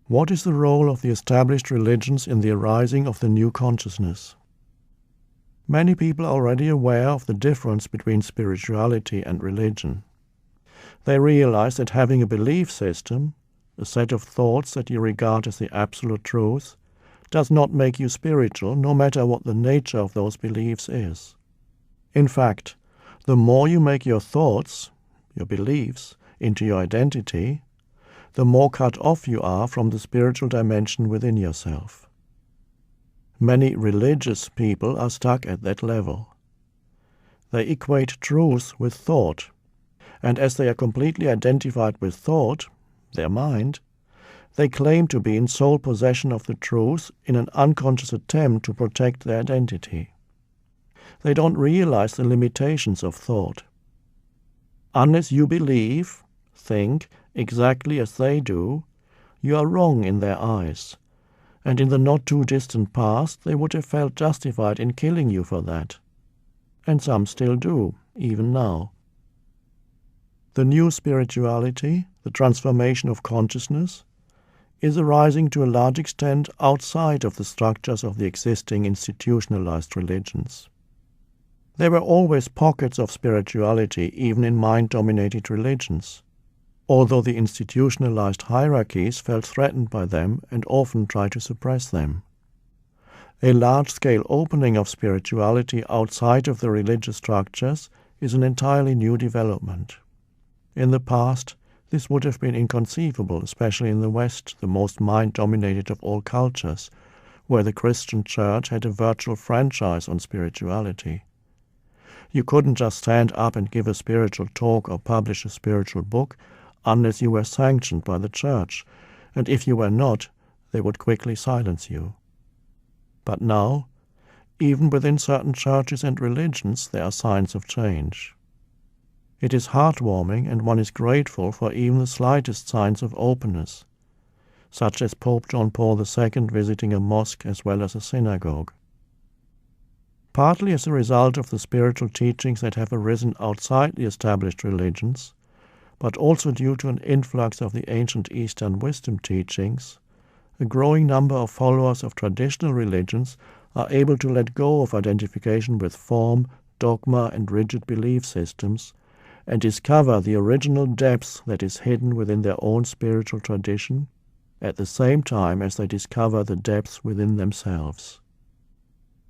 What is the role of the established religions in the arising of the new consciousness? Many people are already aware of the difference between spirituality and religion. They realize that having a belief system, a set of thoughts that you regard as the absolute truth, does not make you spiritual, no matter what the nature of those beliefs is. In fact, the more you make your thoughts, your beliefs, into your identity, the more cut off you are from the spiritual dimension within yourself. Many religious people are stuck at that level. They equate truth with thought, and as they are completely identified with thought, their mind, they claim to be in sole possession of the truth in an unconscious attempt to protect their identity. They don't realize the limitations of thought. Unless you believe, think, exactly as they do, you are wrong in their eyes, and in the not-too-distant past they would have felt justified in killing you for that. And some still do, even now. The new spirituality, the transformation of consciousness, is arising to a large extent outside of the structures of the existing institutionalized religions. There were always pockets of spirituality even in mind-dominated religions, although the institutionalized hierarchies felt threatened by them and often tried to suppress them. A large-scale opening of spirituality outside of the religious structures is an entirely new development. In the past, this would have been inconceivable, especially in the West, the most mind-dominated of all cultures, where the Christian church had a virtual franchise on spirituality. You couldn't just stand up and give a spiritual talk or publish a spiritual book unless you were sanctioned by the church, and if you were not, they would quickly silence you. But now, even within certain churches and religions, there are signs of change. It is heartwarming, and one is grateful for even the slightest signs of openness, such as Pope John Paul II visiting a mosque as well as a synagogue. Partly as a result of the spiritual teachings that have arisen outside the established religions, but also due to an influx of the ancient Eastern wisdom teachings, a growing number of followers of traditional religions are able to let go of identification with form, dogma, and rigid belief systems, and discover the original depth that is hidden within their own spiritual tradition, at the same time as they discover the depth within themselves.